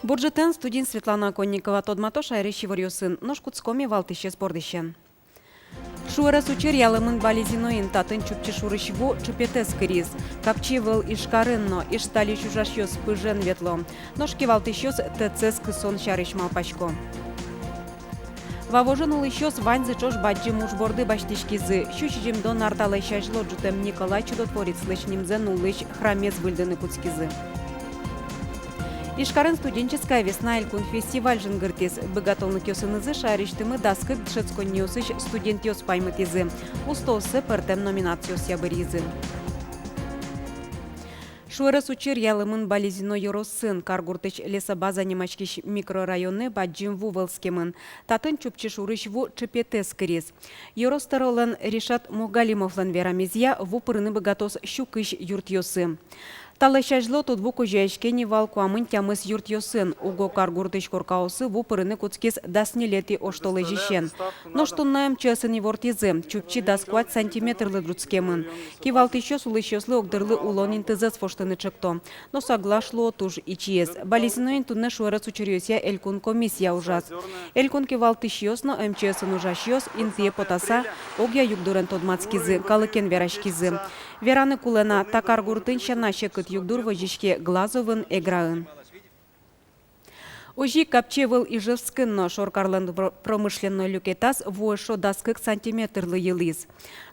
Буржетен студент Светлана Конникова тодмато шайрыщи варюсын, ножкутскоми валтыще спордыще. Шуэрас учер ялымын бализиноин татын чупчи шурыщву чупетес кырис. Капчи выл ишкарынно, иштали чужашьёс пыжен ветло. Ножки валтыщёс тцес кысон шарыш малпачко. Вавожен улыщёс ваньзы чош баджи мужборды баштишкизы. Щучижим дон арталай шажло джутем Николай чудотворец лышнимзен улыщ храмец выльдыны куцкизы. Ишкарын студенческая весна Элькун фестиваль жынгыртес. Богатонлык ёсынызы шайрыштымы даскыт дшецкон неосыш студент ёс паймытизы. Устосы пертем номинациёс ябыризы. Шуэрас учер ялымын бализино ёросын каргуртыч лесобаза немачкиш микрорайоны баджим вувылскемын. Татын чупчи шурыш ву чепетес кырис. Ёростаролын Ришат Мугалимовлан верамизия ву пырыны богатос щукыш юрт ёсы. Талайшажло тут ву кожаешкени валку амын тямыс юрт ёсын. Уго каргуртыч коркаосы ву пырыны куцкис даснелети оштолы жишен. Но что на МЧСни вортизы, чупчи дасквать сантиметрлы друцкемын. Кивалтыщёс улыщёслы огдырлы улонин тызыз фоштыны чыкто. Но соглашло туж ичиес. Бализиноин тунне шуэрас учерёсия Элькун комиссия ужас. Элькун кивалтыщёс, но МЧСн ужашьёс, интие потаса, огя югдурен тодмацкизы, калыкен верашкизы. Вераны кулена такаргуртын шанашекыт югдур вожишке глазовын эграын. Ожи капчевыл ижевскынно шоркарлан промышленной люкетас вуэшо даскык сантиметрлы елиз.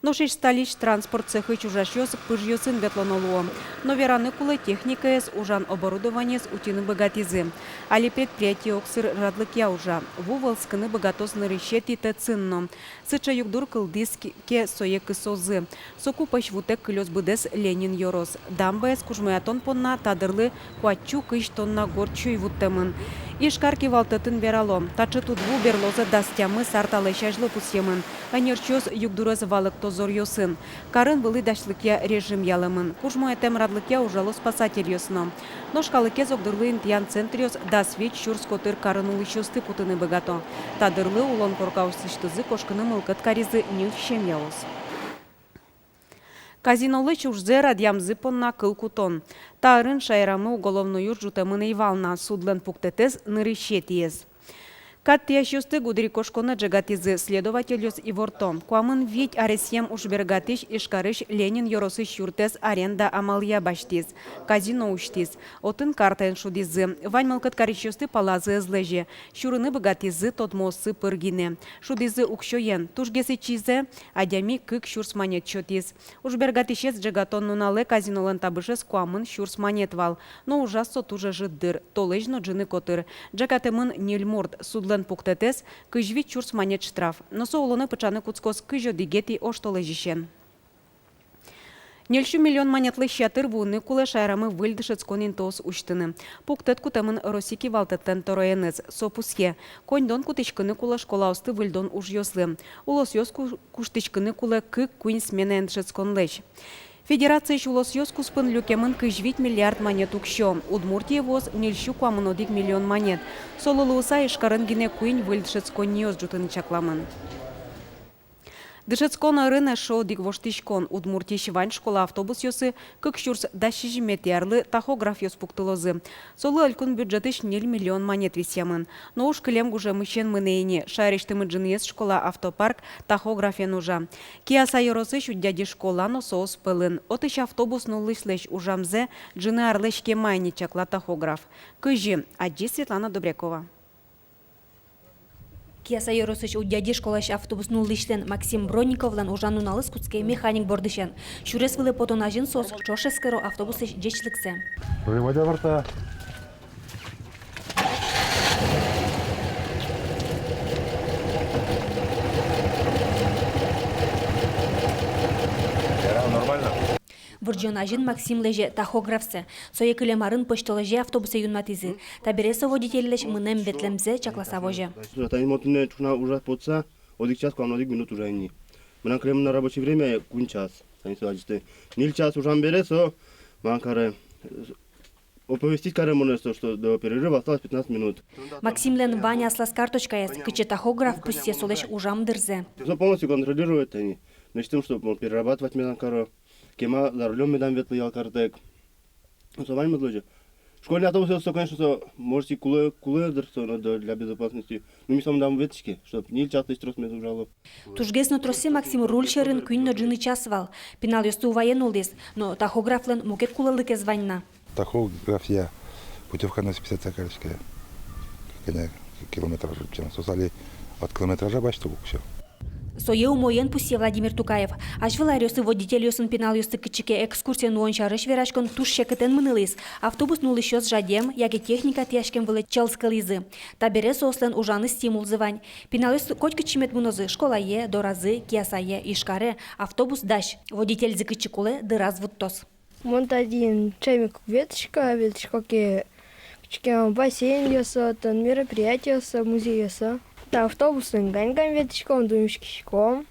Но шиш сталич транспорт цехы чужашёс пыжьёсын ветлонолуо. Но вераны кулы техникаес ужан оборудованиес утины богатизы. Али предприятие оксыр радлык яужа. Вувалскыны богатос нарыщети тецинно. Сыча югдур кылдиске соекы созы. Сокупащ вутек кылёс быдес Ленин йорос. Дамбаес кужмаятон понна тадырлы куачу кыш тонна горчуй вуттемын. Ишкарки валтатын вералом. Тачы тут ву берлоза дастямы сарталы шажлы пусемын. Анерчёс югдурыз валык тозор ёсын. Карын былы дашлыкя режим ялымын. Кужмаятем радлыкя ужало спасатель ёсно. Но шкалыке зогдырлы интиян центриос дасвеч шурскотыр карын улыщёсты путыны богато. Тадырлы улон коркаусыштызы кошкыны мылкыт каризы нюфщем яос. Казинолы чужзе радиамзы понна кылкутон. Тарын шайрамы уголовную жутамыны ивална судлен пуктетез нырыщетиез. Каттиящёсты гудри кошконы джагатизы следовательёс и вортом. Куамын ведь аресьем ушбергатыш ишкарыш Ленин йоросы шюртес аренда амалия баштиз. Казино уштиз. Отын картен шудизы. Вань мылкыт карищёсты палазы злеже. Шурыны богатизы тотмосы пыргине. Шудизы укшоен. Тужгесы чизе, адями кык шурс манет чотиз. Ушбергатышес джагатон нунале казинолен табышес куамын шурс манет вал. Но ужассо туже жиддыр. Толежно джины котыр. Джагатемын нельморд судлен пуктетес, кыжви чурс манет штраф. Но соулоны пычаны куцкос кыжо дигети оштолы жишен. Нельшу миллион манетлы щатыр вуны кулы шайрамы выльдышецконин тос уштыны. Пуктет кутамын росики валтеттен тороенец, сопуске. Коньдон кутышкыны кулы школаусты выльдон уж ёслы. Улос ёс куштышкыны кулы кык куин сменен шецкон лещ. Федерация шулос ёс куспын люкемын кыжвить миллиард монет укщо. Удмуртия воз нельшу куамынодик миллион монет. Сололуса ишкарын гине куин выльдышецкон неос жутын чакламын. Дышецкон рыны шо дигвоштишкон Удмуртиш вань школа автобус ёсы кык шурс дашижимет ярлы тахограф ёс пуктылозы. Солы алькун бюджетыш нель миллион монет висямын. Но уж кылем гуже мыщен мынейне. Шайрештымы джынес школа автопарк тахография нужа. Киаса йоросыш у дяди школа но соус пылын. Отыш автобус нулышлеш ужамзе джыны арлышке майни чакла тахограф. Кыжи, аджи Светлана Добрякова. Киаса Йоросыч у дяди школаш автобус нулыштен Максим Бронниковлан ужан уналыс куцкей механик бордышен. Шурес вылы потонажин сос чошескеро автобусы жечликсе. Выводя борта. Нормально. Вырджонажин Максим леже тахографсе. Сое кылемарын почтолеже автобусы юнматизы. Табересо водитель мынем ветлемзе чакласа воже. Тань мотыне чуна ужас потса, одик час куам одик минут уже не. Мына крем на рабочее время кун час. Тань сладжите. Ниль час ужам бересо, манкаре. Оповестить каре монесто, что до перерыва осталось 15 минут. Максим лен Ваня слас карточка есть, кыче тахограф пусть солеш ужам дырзе. Все полностью контролирует они. Значит, тем, что перерабатывать медан каро. Кема за рулем медан ветлый ялкартек. Совань медложе. Школьный автобус, конечно, можете куледр для безопасности. Но мы сам дам веточки, чтобы не часто строс меня ужало. Тужгесно тросе Максим Рульшерин күн джины часвал. Пинал ёсту воен улдес, но тахографлен мукет кулалыке званьна. Тахограф я, путевка на спецакарская. Километраж, чем сосали от километража бачту все. Сое умоен пусе Владимир Тукаев. Ашвилариосы водитель ёсын пинал ёсты кычыке экскурсиян уончарыш верашкон туш шекетен мынылыс. Автобус нулышёс жадем, яки техника тяжкем вылы челскализы. Табере сослен ужаны стимул зывань. Пинал ёсты кочка чимет мунозы школае, доразы, киасае, ишкаре, автобус даш. Водитель зыкычыкуле дыраз вуттос. Монтадин чайник веточка, ке бассейн ясатын, мероприятие яса, музей яса. Та автобусын гань веточком, думешкишком,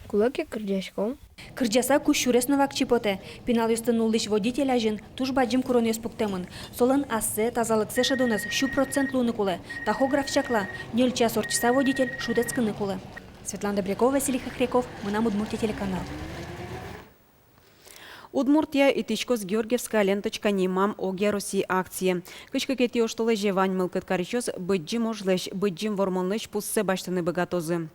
кулаки кырдяшком. Кырджаса кушурес новак чипоте. Пинал ёсты нулыш водитель ажин туш баджим курон ёс пуктемын. Солын ассе тазалыксе шадонес 100% луны куле. Тахограф чакла, 0 час орчаса водитель шутец кыны куле. Светлана Добрякова, Василий Хохряков, Мынам Удмуртия телеканал. Удмуртия и Тичкос Георгиевская ленточка «Нимам Оге России» акции. Кычка кети оштолы жевань мылкыт каричос быджим ожлеш, быджим вормонлеш пуссе баштыны богатозы.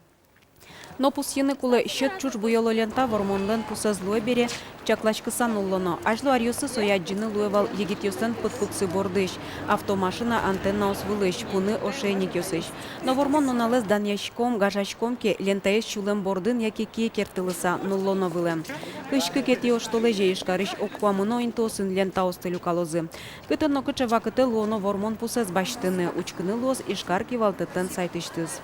Но пусьены кулы счет чуч буяло лента вормонлен пуса злой бере чаклачкы сануллоно. Ажло арьосы сояджины луевал егит ёсен пыткутсы бордыш. Автомашина антенна освылыш, пуны ошейник ёсыш. Но вормон налез даньяшком, гажачком ке лентаес чулем бордын яки ки кертылыса нуллоно вылем. Кышкы кети оштолы жеишкарыш оквамыно интосын лента остылю калозы. Кытын кыча вакыты луоно вормон пусес баштыны, учкыны луос ишкарки валтытын сайтыштыз.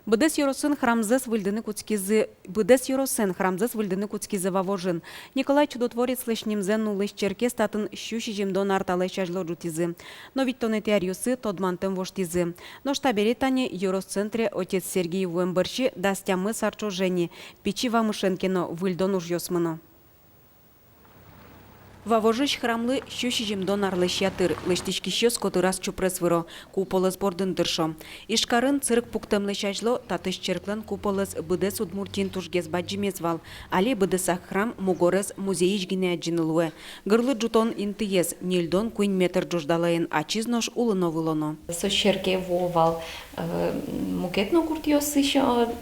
Быдес Йоросен храмзес выльдыны куцкизы вавожин. Николай Чудотворец лешнимзен нулыш черке статын щущи жемдон арталеш ажло джутизы. Но ведь тонети арьюсы тодмантем воштизы. Но штабере тане Йоросцентре отец Сергей Вуэмберши дастямы сарчо жени. Пичи вамышенкино выльдон уж ёсмыно. Вавожиш храмлы щущи жемдон арлеш ятыр. Лештички щёс котырас чупрес выро. Куполес бордын дыршо. Ишкарын цирк пуктем лешажло, татыш черклен куполес быдес удмуртин тушгез баджимезвал. Али быдесах храм мугорес музеиш гине аджинылуэ. Гырлы джутон интиез, нильдон куин метр джуждалаен, а чизнош улыно вылоно. Со черке вовал мукетно куртиос еще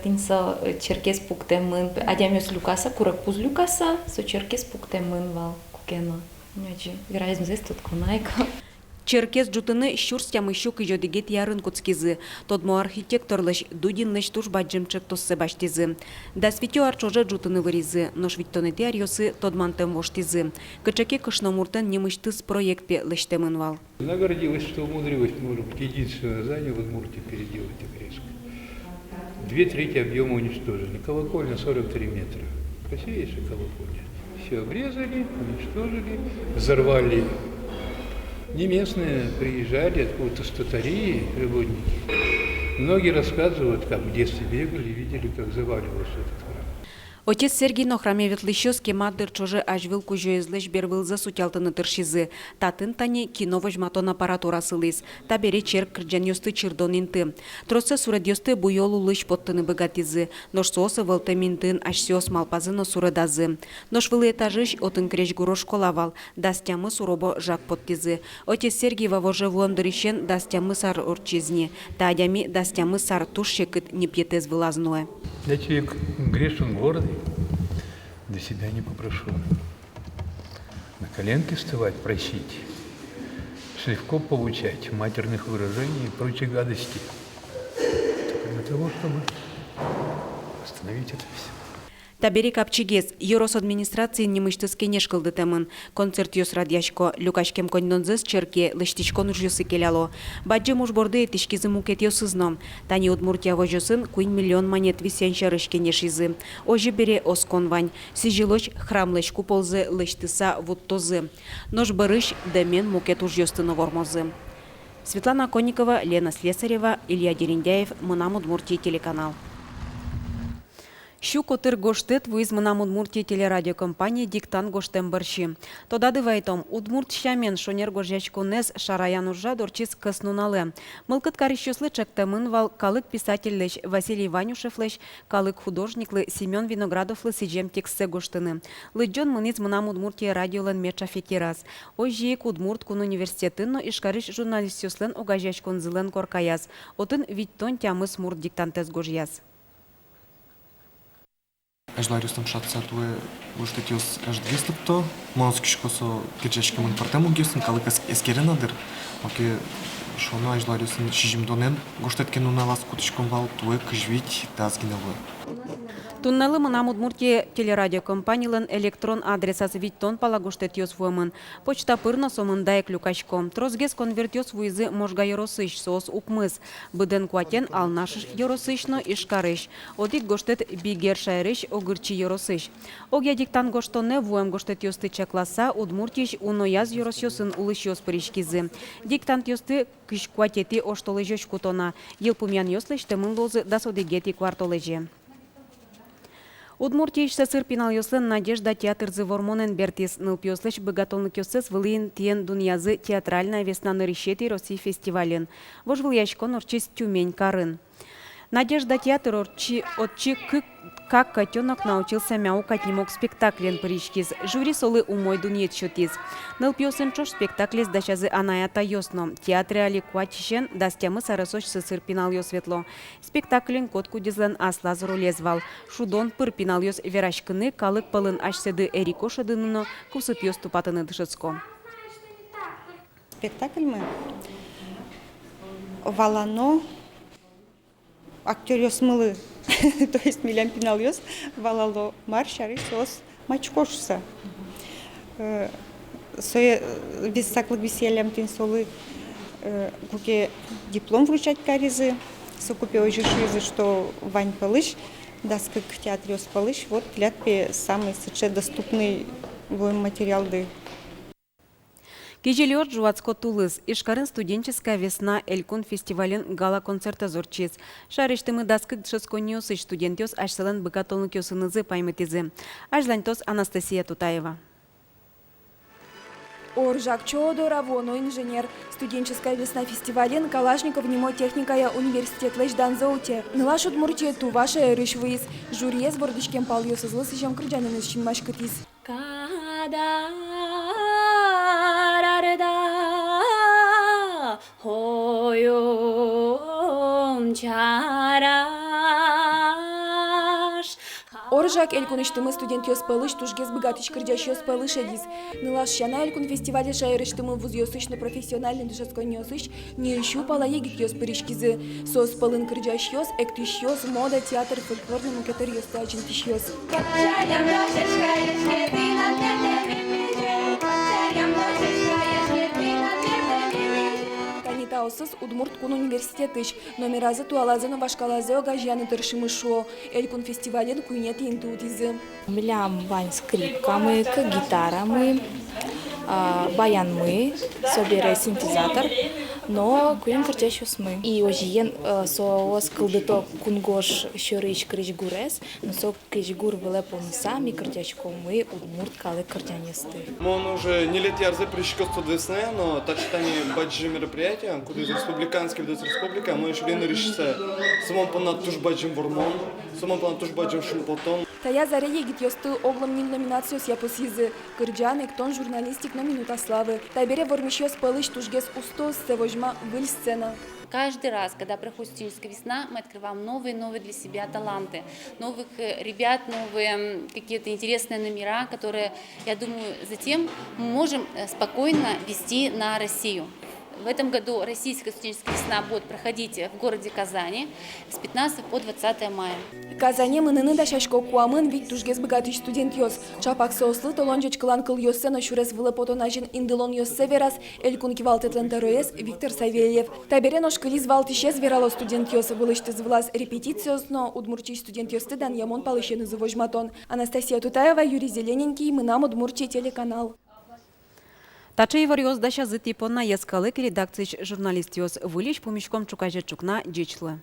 тинса черкес пуктемын. Адямёс люкаса, курак пуз люкаса, со черкес пуктемын вал. Кено. Нячи, граем здесь тут кунайка. Черкес джутыны щурстямы щук и жодигет ярын куцкизы. Тодмо архитекторлыш дудинлыш туш баджимчек тоссы баштизы. Да свитё арчоже джутыны выризы, но швиттонети арьосы тодмантем воштизы. Кычаке кышномуртен немыштыз проектпе лыштемын вал. Нагордилась, что умудрилась, может быть, единственное здание в Удмуртии переделать огрезко. 2/3 объема уничтожили. Колокольня 43 метра. Красивейшая колокольня. Все обрезали, уничтожили, взорвали. Не местные приезжали откуда-то с Татарии, работники. Многие рассказывают, как в детстве бегали, видели, как заваливался этот храм. Отец Сергей на храме ветлыщёс кемадыр чоже ажвил кужоезлеш бервил за сутялтыны тыршизы. Татын тане кино вожматон аппаратурасы лыз. Табере черк кырджан ёсты чирдон инты. Тросе суред ёсты буйолу лыш поттыны богатизы. Нош сосы валтаминтын ашсёс малпазыно суредазы. Нош вылы этажыш отын креш гурош колавал. Дастямы суробо жак поттизы. Отец Сергей вавоже вуандырищен дастямы сар орчизни. Тадями дастямы сар туш шекыт не пьетез вылазное. Я человек грешен, гордый, до себя не попрошу. На коленки вставать, просить, шлевков получать, матерных выражений и прочей гадости. Только для того, чтобы остановить это все. Табери капчигез, Йорос администрации немыштыз кенеш кылды темын. Концерт ёс радяшко, люкашкем коньдонзыз черке, лыштичкон уж ёсы келяло. Баджи мужборды этишкизы мукет ёсызно. Тани Удмуртия вожосын 1 миллион монет висен шарыш кенешизы. Ожи бере оскон вань. Сижилоч храмлыш куползы лыштыса вуттозы. Нож барыш демен мукет уж ёстыны вормозы. Светлана Конникова, Лена Слесарева, Илья Дериндяев, Мынам Удмуртия телеканал. Щу котыр гоштет вуиз мынам Удмуртия телерадиокомпания диктант гоштем борщи. Тода дывайтом, Удмурт щамен шонер гожячконез шараян уржа дорчиз кыснунале. Мылкыт карищослы чектемын вал калык писательлеч Василий Ванюшевлеч, калык художниклы Семен Виноградовлы сижем текстсе гоштыны. Лыджон мыниз мынам Удмуртия радиолен меча фекирас. Ой жиек Удмурт кун университетынно ишкариш журналистёслен огажячконзылен коркаяс. Отын виттон тямыс мурт диктантез гожяс. Ажларюстам шатсатуе гоштетиос аж 200-то, малоскишкосо кирчашкамын партему гюсын калыкас эскеренадыр. Оке шоно ажларюсын шижимдонен гоштеткен уналас кутышком вал туе кыжвить тазгинелы. Туннелы мынам Удмуртия телерадиокомпаниялен электрон адресас виттон палагоштетиос вуемын. Почта пырно сомындайк люкачком. Трозгес конвертиос вуизы можга yorosыш соос укмыз. Быден куатен алнашыш yorosышно ишкарыш. Одик гоштет бигер шайрыш огырчи yorosыш. Огя диктан гоштоне вуем гоштетиос тыча класса Удмуртиш унояз yorosьосын улышьос пыришкизы. Диктант йосты кыш куатети оштолыжош кутона. Елпумян йослыш темын лозы дасодегети квартолыжи. Удмуртия сыр пинал йослен Надежда театрзы вормонен бертис нылпьослыш богатонлык йосыз вылыин тиен дуньязы театральная весна нарищети России фестивален. Вожвыл яшкон орчис Тюмень карын. Надежда театр отчи как котенок научился мяукать не мог спектаклен паричкиз. Жюри солы умой дуньет счетиз. Нылпьосын чош спектаклес дачазы анаята йосно. Театре али куачишен дастямы сарасоч сыр пинал йос светло. Спектаклен котку дизлен аслаз ролезвал. Шудон пыр пинал йос верашкыны калык пылын ашседы эрикошадыныно кусып йос тупатыны дышыцко. Спектакль мы валано актер йосмылы, то есть милям пинал йос валало маршары сос мачкошса. Сое висаклык весельям тин солы куке диплом вручать каризы, сокупе ожишизы, что Вань Палыш, даскак театр йос Палыш, вот лятпе самый сыче доступный материал ды. Кижелиот жуацко тулыз. Ишкарын студенческая весна Элькун фестивален гала-концерта зорчиз. Шариштымы даскык дшескониосыш студентиос ашселен быкатолнук йосынызы паймытизы. Ажлантос Анастасия Тутаева. Оржак Чоодора, воно инженер. Студенческая весна фестивален Калашников немо техникая университет лэш данзауте. Нылаш Удмуртия ту ваша рыш выиз. Жюрие с бордичкем пал йосызлы сыжем крыджанын исчин машкытиз. Оржак Элькун иштымы студент йос палыш тужгез богатыч кырдяш йос палыш эдиз. Нылаш щана Элькун фестивале шайыр иштымы вуз йосыш на профессиональный душескон йосыш не ищу пала егит йос пыришкизы. Сос палын кырдяш йос, эктиш йос, мода, театр, фольклорный мукетер йос тачын тиш йос. Таосыз Удмурт кун университетыш. Номеразы туалазыны вашкалазы огажяны тыршымы шо. Элькун фестивален куйнет интуутизы. Милям вань скрипка мы, гитара мы, баян мы, собере синтезатор, но куем кырчащус мы. И ожиен соос кылдыто кунгош шорыш крыш гурес, но со крыш гур вылепом сами кырчащко мы Удмурт калы кырчанесты. Он уже не лет ярзы прищекосту весны, но тачтани баджи мероприятия, куда из республиканский видос республика, мы еще лен решится самом понад туж баджим вормон, самом понад туж баджим шумпотон. Тая заре егит йосты оглом нил номинацию с япосизы. Кырджан эктон журналистик на минута славы. Табере вормищёс палыш тужгес устос севожма выль сцена. Каждый раз, когда проходит студенческая весна, мы открываем новые для себя таланты, новых ребят, новые какие-то интересные номера, которые, я думаю, затем мы можем спокойно вести на Россию. В этом году российская студенческая весна будет проходить в городе Казани с 15 по 20 мая. Казани мыныны да шашко куамын вид тужгез богатыч студент йос. Чапак сослы толонжеч кылан кыл йоссе, но шурес вылапотонажин индылон йоссе верас Элькун кивалтетлен тароес Виктор Савельев. Табере ношкылиз валтишез верало студент йос вылыштыз влас репетициос, но удмурчий студент йосты дан ямон палышен завожматон. Анастасия Тутаева, Юрий Зелененький, мынам Удмуртий телеканал. Тачей варьоз дача зытипона ескалык редакцич журналист йос вылич помещком чукаже чукна дичлы.